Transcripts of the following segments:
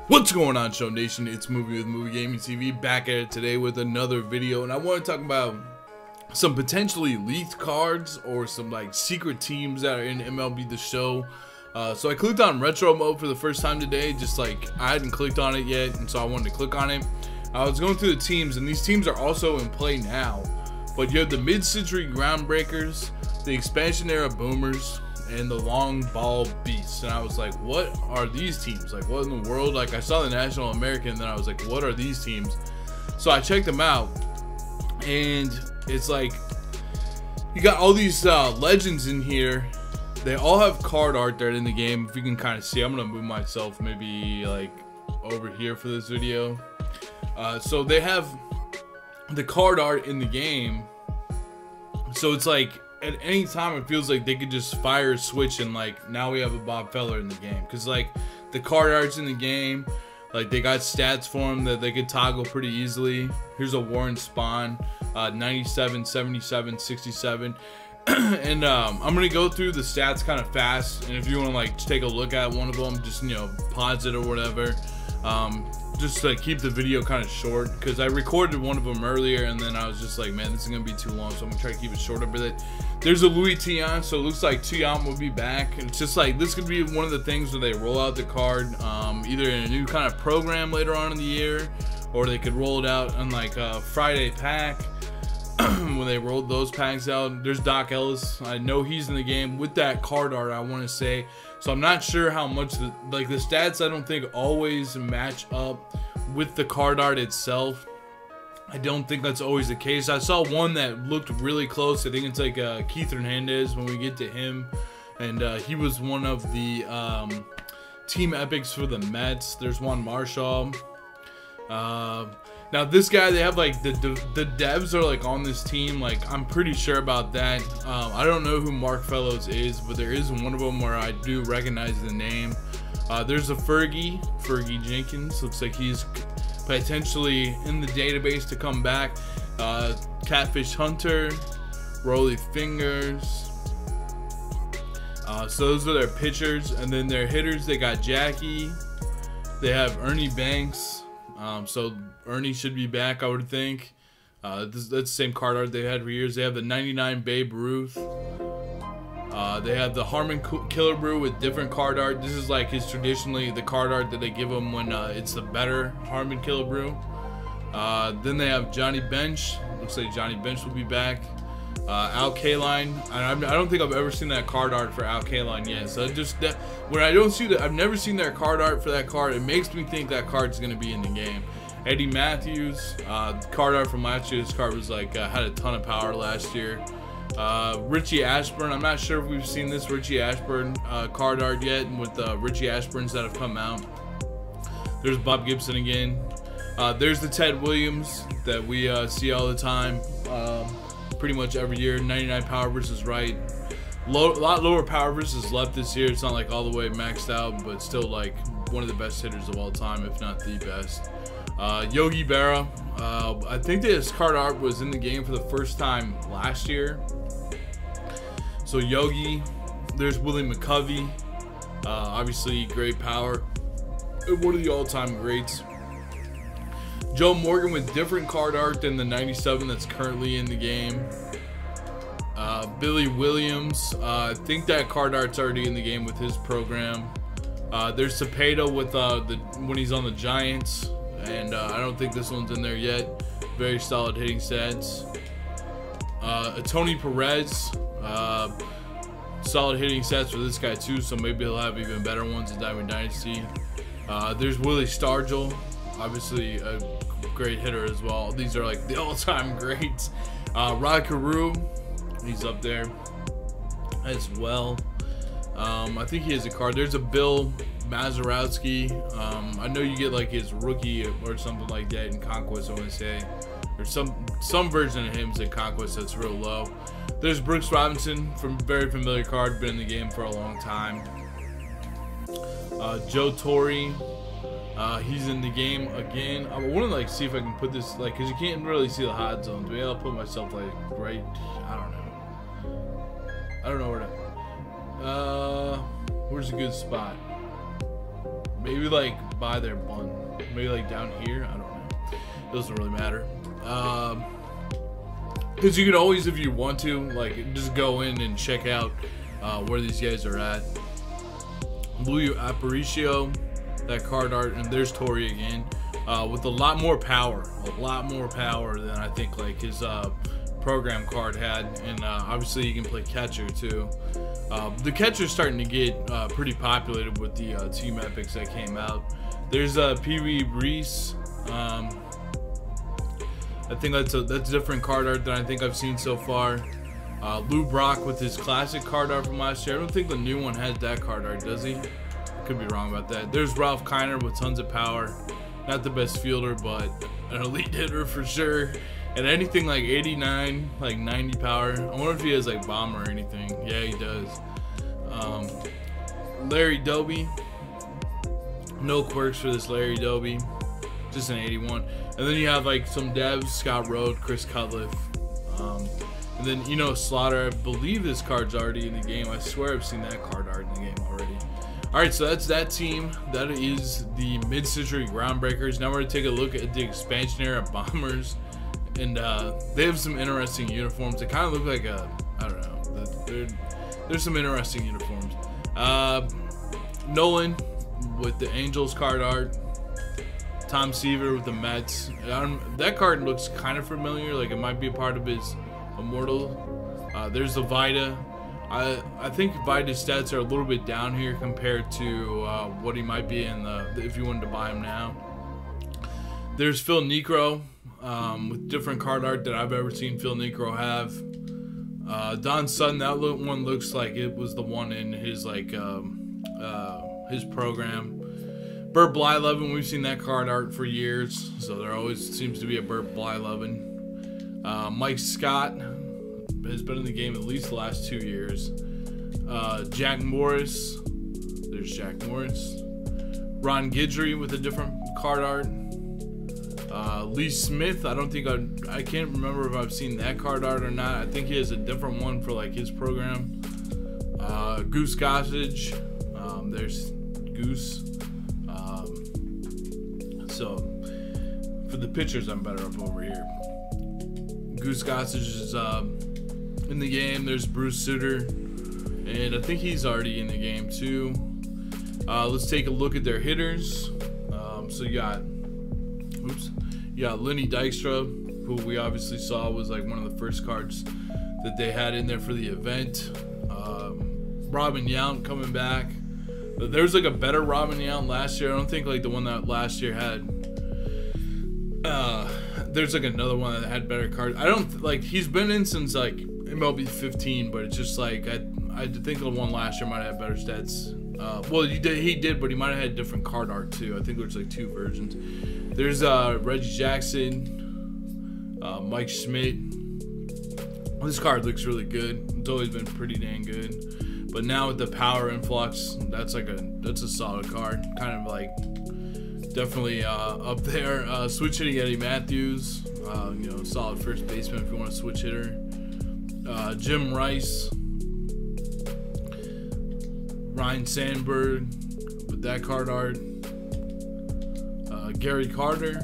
What's going on, Show Nation? It's Movie with Movie Gaming TV, back at it today with another video, and I want to talk about some potentially leaked cards or some like secret teams that are in MLB The Show. So I clicked on retro mode for the first time today, just like I hadn't clicked on it yet, and so I wanted to click on it. I was going through the teams, and these teams are also in play now, but you have the mid-century groundbreakers, the expansion era boomers, and the long ball beasts. And I was like, what are these teams? Like, what in the world? Like, I saw the National American, and then I was like, what are these teams? So I checked them out, and it's like you got all these legends in here. They all have card art that are in the game. If you can kind of see, I'm gonna move myself maybe like over here for this video. So they have the card art in the game, so it's like at any time it feels like they could just fire a switch and like now we have a Bob Feller in the game, because like the card art's in the game, like they got stats for them that they could toggle pretty easily. Here's a Warren Spahn, 97, 77, 67. And I'm gonna go through the stats kind of fast, and if you want to like take a look at one of them, just pause it or whatever, just to keep the video kind of short, because I recorded one of them earlier and then I was just like, man, this is gonna be too long, so I'm gonna try to keep it shorter. But there's a Louie Teon, so it looks like Teon will be back. And it's just like this could be one of the things where they roll out the card either in a new kind of program later on in the year, or they could roll it out on like a Friday pack when they rolled those packs out. There's Doc Ellis. I know he's in the game with that card art, I want to say. So I'm not sure how much the stats, I don't think always match up with the card art itself. I don't think that's always the case. I saw one that looked really close. I think it's like Keith Hernandez when we get to him, and he was one of the team epics for the Mets. There's Juan Marshall. Now this guy, they have like the devs are like on this team, like I'm pretty sure about that. I don't know who Mark Fellows is, but there is one of them where I do recognize the name. There's a Fergie Jenkins. Looks like he's potentially in the database to come back. Catfish Hunter, Rolly Fingers. So those are their pitchers, and then their hitters, they got Jackie. They have Ernie Banks. So Ernie should be back, I would think. That's the same card art they had for years. They have the 99 Babe Ruth. They have the Harmon Killebrew with different card art. This is like his traditionally the card art that they give him when it's the better Harmon Killebrew. Then they have Johnny Bench. Looks like Johnny Bench will be back. Al Kaline. I don't think I've ever seen that card art for Al Kaline yet. So when I don't see that, I've never seen their card art for that card. It makes me think that card's gonna be in the game. Eddie Matthews, card art from last year. This card was like had a ton of power last year. Richie Ashburn. I'm not sure if we've seen this Richie Ashburn card art yet with Richie Ashburns that have come out. There's Bob Gibson again. There's the Ted Williams that we see all the time. Pretty much every year. 99 power versus right. A lot lower power versus left this year. It's not like all the way maxed out, but still like one of the best hitters of all time, if not the best. Yogi Berra. I think this card art was in the game for the first time last year. So Yogi. There's Willie McCovey. Obviously great power. One of the all-time greats. Joe Morgan with different card art than the 97 that's currently in the game. Billy Williams. I think that card art's already in the game with his program. There's Cepeda with when he's on the Giants. And I don't think this one's in there yet. Very solid hitting stats. Tony Perez, solid hitting stats for this guy too, so maybe he'll have even better ones in Diamond Dynasty. There's Willie Stargell, obviously a great hitter as well. These are like the all-time greats. Rod Carew, he's up there as well. I think he has a card. There's a Bill Mazeroski. I know you get like his rookie or something like that in Conquest, I want to say, or some version of him's in Conquest that's real low. There's Brooks Robinson, from very familiar card, been in the game for a long time. Joe Torre, he's in the game again. I want to like see if I can put this like, because you can't really see the hot zones. Maybe I'll put myself like right, I don't know where to. Where's a good spot? Maybe like buy their bun? Maybe like down here? I don't know. It doesn't really matter. Because you can always, if you want to, like, just go in and check out where these guys are at. Louie Aparicio, that card art, and there's Torrey again, with a lot more power than I think like his program card had, and obviously you can play catcher too. The catcher's starting to get pretty populated with the team epics that came out. There's Pee Wee Reese. I think that's a different card art than I think I've seen so far. Lou Brock with his classic card art from last year. I don't think the new one has that card art, does he? Could be wrong about that. There's Ralph Kiner with tons of power. Not the best fielder, but an elite hitter for sure. And anything like 89, like 90 power. I wonder if he has like bomb or anything. Yeah, he does. Larry Doby. No quirks for this Larry Doby. Just an 81. And then you have like some devs, Scott Road, Chris Cutliff. And then, you know, Slaughter. I believe this card's already in the game. I swear I've seen that card art in the game already. Alright, so that's that team. That is the mid-century Groundbreakers. Now we're going to take a look at the expansion era Bombers. And they have some interesting uniforms. They kind of look like a, I don't know. There's some interesting uniforms. Nolan with the Angels card art. Tom Seaver with the Mets. That card looks kind of familiar, like it might be a part of his Immortal. There's the Vida. I think Vida's stats are a little bit down here compared to what he might be in if you wanted to buy him now. There's Phil Niekro with different card art that I've ever seen Phil Niekro have. Don Sutton, that one looks like it was the one in his like his program. Burt Blyleven, we've seen that card art for years, so there always seems to be a Burt Blyleven. Mike Scott has been in the game at least the last 2 years. Jack Morris, there's Jack Morris. Ron Guidry with a different card art. Lee Smith, I can't remember if I've seen that card art or not. I think he has a different one for like his program. Goose Gossage, there's Goose. So for the pitchers, I'm better up over here. Goose Gossage is in the game. There's Bruce Sutter, and I think he's already in the game too. Let's take a look at their hitters. So you got Lenny Dykstra, who we obviously saw was like one of the first cards that they had in there for the event. Robin Yount coming back. There's like a better Robin Yount last year. I don't think like the one that last year had. There's like another one that had better cards. I don't like he's been in since like MLB 15, but it's just like I think the one last year might have better stats. Well, he did, but he might have had different card art too. I think there's like 2 versions. There's Reggie Jackson, Mike Schmidt. This card looks really good. It's always been pretty dang good. But now with the power influx, that's a solid card. Kind of like definitely up there. Switch hitting Eddie Matthews, you know, solid first baseman if you want a switch hitter. Jim Rice, Ryan Sandberg with that card art. Gary Carter,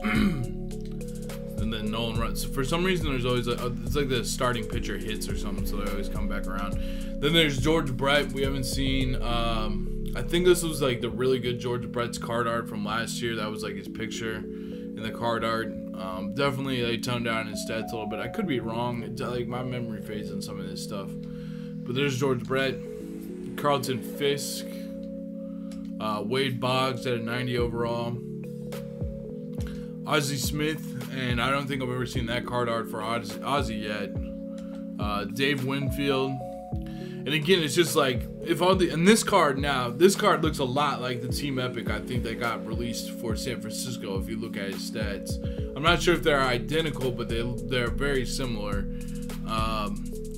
and then Nolan Ryan. So for some reason, there's always it's like the starting pitcher hits or something, so they always come back around. Then there's George Brett. We haven't seen. I think this was like the really good George Brett's card art from last year. That was like his picture in the card art. Definitely they toned down his stats a little bit. I could be wrong. It's like my memory fades on some of this stuff. But there's George Brett, Carlton Fisk, Wade Boggs at a 90 overall. Ozzie Smith, and I don't think I've ever seen that card art for Ozzie yet. Dave Winfield, and again, it's just like if all the and this card looks a lot like the Team Epic I think that got released for San Francisco. If you look at his stats, I'm not sure if they're identical, but they're very similar.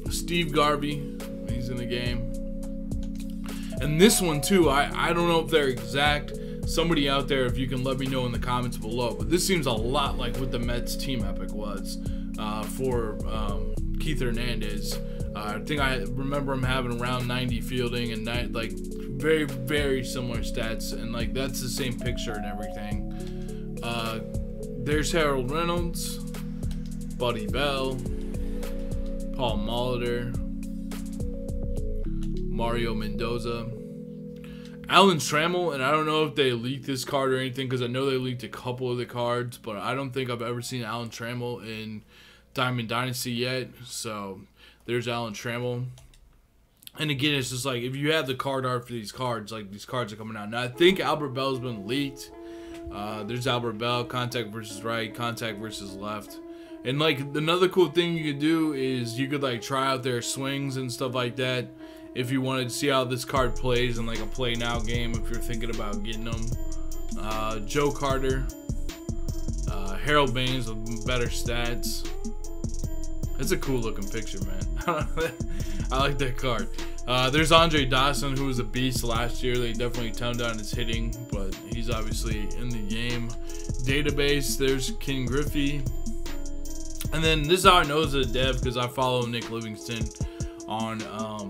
Steve Garvey, he's in the game, and this one too. I don't know if they're exact. Somebody out there, if you can let me know in the comments below. But this seems a lot like what the Mets Team Epic was for Keith Hernandez. I think I remember him having around 90 fielding and like very, very similar stats, and like that's the same picture and everything. There's Harold Reynolds, Buddy Bell, Paul Molitor, Mario Mendoza, Alan Trammell, and I don't know if they leaked this card or anything, because I know they leaked a couple of the cards, but I don't think I've ever seen Alan Trammell in Diamond Dynasty yet. So there's Alan Trammell. And again, it's just like, if you have the card art for these cards, like these cards are coming out. Now I think Albert Bell's been leaked. There's Albert Bell, contact versus right, contact versus left. And like another cool thing you could do is you could like try out their swings and stuff like that if you wanted to see how this card plays in like a play now game, if you're thinking about getting them. Joe Carter, Harold Baines with better stats. It's a cool looking picture, man. I like that card. There's Andre Dawson, who was a beast last year. They definitely toned down his hitting, but he's obviously in the game. Database, there's King Griffey. And then this is how I know it's a dev, because I follow Nick Livingston on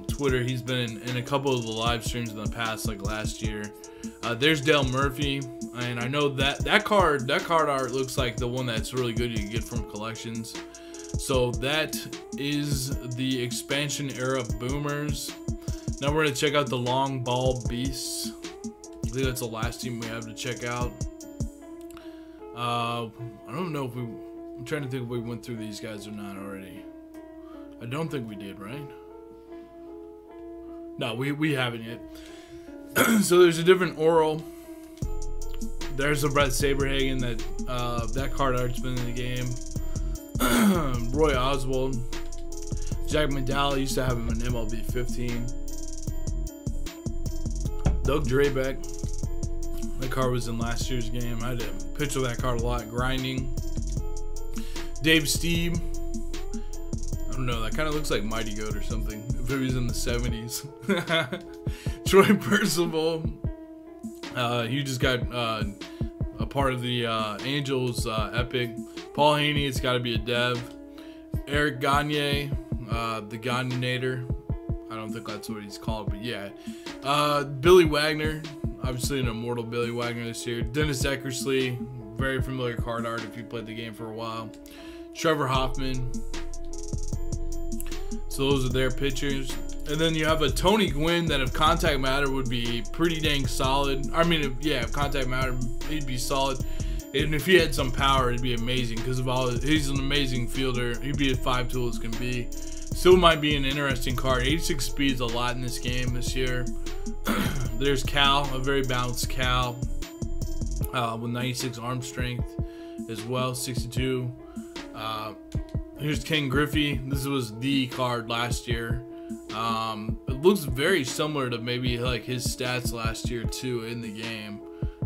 Twitter. He's been in a couple of the live streams in the past, like last year. There's Dale Murphy, and I know that card art looks like the one that's really good you can get from collections. So that is the expansion era boomers. Now we're gonna check out the long ball beasts. I think that's the last team we have to check out. I don't know if I'm trying to think if we went through these guys or not already. I don't think we did, right? No, we haven't yet. So there's a different oral. There's a Brett Saberhagen that card art's been in the game. Roy Oswald, Jack McDowell, used to have him in MLB 15. Doug Drabeck, that card was in last year's game. I had to picture that card a lot. Grinding. Dave Steeb, I don't know, that kind of looks like Mighty Goat or something if it was in the 70s. Troy Percival, he just got a part of the Angels Epic. Paul Haney, it's got to be a dev. Eric Gagne, the Gagnenator. I don't think that's what he's called, but yeah. Billy Wagner, obviously an immortal Billy Wagner this year. Dennis Eckersley, very familiar card art if you played the game for a while. Trevor Hoffman. So those are their pitchers. And then you have a Tony Gwynn that if contact matter would be pretty dang solid. I mean, if contact matter, he'd be solid. And if he had some power, it'd be amazing because of all. He's an amazing fielder. He'd be as 5 tools can be. Still might be an interesting card. 86 speed is a lot in this game this year. There's Cal, a very balanced Cal with 96 arm strength as well, 62. Here's King Griffey. This was the card last year. It looks very similar to maybe like his stats last year too in the game.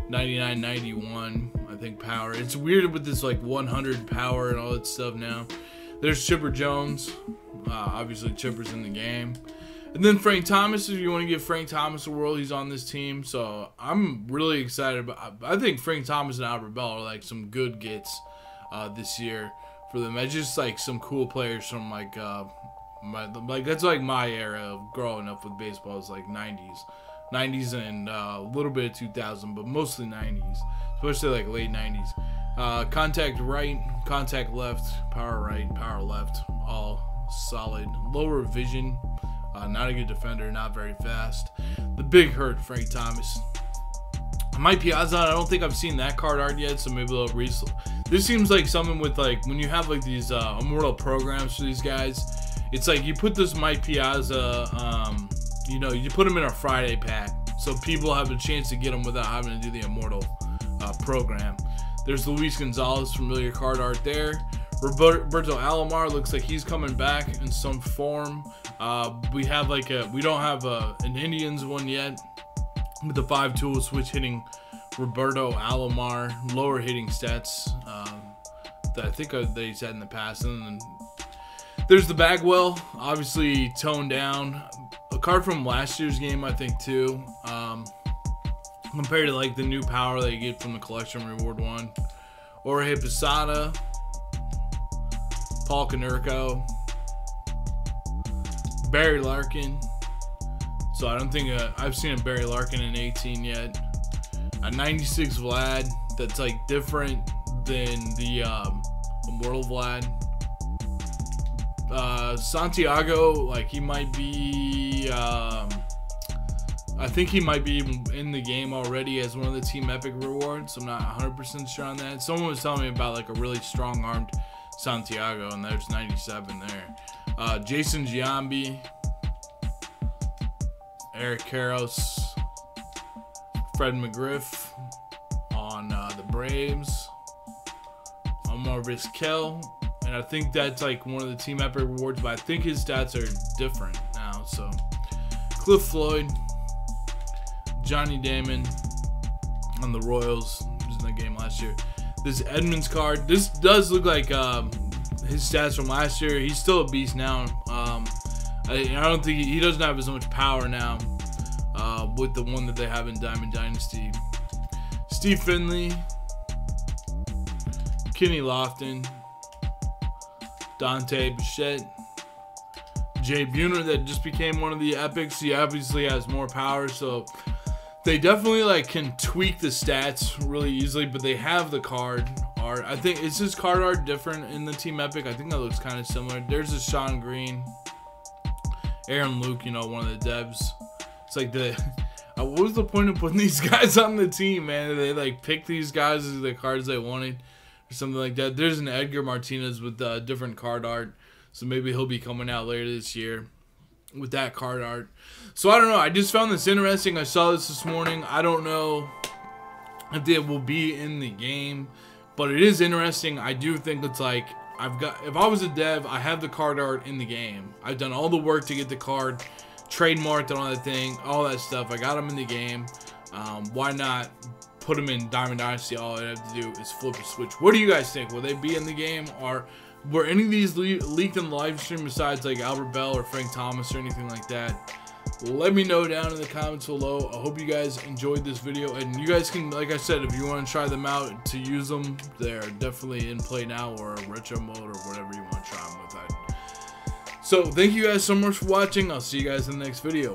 99, 91, I think power. It's weird with this like 100 power and all that stuff now. There's Chipper Jones. Obviously Chipper's in the game. And then Frank Thomas, if you want to give Frank Thomas a whirl, he's on this team. So I'm really excited about. I think Frank Thomas and Albert Bell are like some good gets this year for them. It's just like some cool players from like that's like my era of growing up with baseball. Is like 90s and a little bit of 2000, but mostly 90s, especially like late 90s. Contact right, contact left, power right, power left, all solid. Lower vision, not a good defender, not very fast. The big hurt, Frank Thomas. My Piazza, I don't think I've seen that card art yet, so maybe they'll this seems like something with like when you have like these immortal programs for these guys. It's like you put this Mike Piazza, you know, you put them in a Friday pack so people have a chance to get them without having to do the immortal program. There's Luis Gonzalez, familiar card art there. Roberto Alomar looks like he's coming back in some form. We have like we don't have an Indians one yet with the 5 tool switch hitting Roberto Alomar, lower hitting stats that I think they said in the past. And then there's the Bagwell, obviously toned down. A card from last year's game, I think, too. Compared to like the new power that you get from the collection reward one. Jorge Posada, Paul Konerko, Barry Larkin, So I don't think I've seen a Barry Larkin in 18 yet. A 96 Vlad that's like different than the Immortal Vlad. Santiago, like he might be, I think he might be in the game already as one of the Team Epic rewards. I'm not 100% sure on that. Someone was telling me about like a really strong-armed Santiago, and there's 97 there. Jason Giambi, Eric Karros, Fred McGriff on the Braves, Omar Vizquel, and I think that's like one of the Team Epic rewards, but I think his stats are different now. So Cliff Floyd, Johnny Damon on the Royals, he was in the game last year. This Edmonds card, this does look like his stats from last year. He's still a beast now. I don't think he doesn't have as much power now with the one that they have in Diamond Dynasty. Steve Finley, Kenny Lofton, Dante Bichette, Jay Buhner that just became one of the epics. He obviously has more power, so they definitely like can tweak the stats really easily, but they have the card art. I think it's just card art different in the Team Epic. I think that looks kind of similar. There's a Sean Green, Aaron Luke, you know, one of the devs. It's like what was the point of putting these guys on the team, man? They like pick these guys as the cards they wanted or something like that. There's an Edgar Martinez with different card art, so maybe he'll be coming out later this year with that card art. So I don't know, I just found this interesting. I saw this morning. I don't know if it will be in the game, but it is interesting. I do think it's like, if I was a dev, I have the card art in the game. I've done all the work to get the card trademarked and all that thing, all that stuff. I got them in the game. Why not put them in Diamond Dynasty? All I have to do is flip a switch. What do you guys think? Will they be in the game, or were any of these leaked in the live stream besides like Albert Bell or Frank Thomas or anything like that? Let me know down in the comments below. I hope you guys enjoyed this video, and you guys can, like I said, if you want to try them out to use them, they're definitely in play now, or a retro mode, or whatever you want to try them with. So thank you guys so much for watching. I'll see you guys in the next video.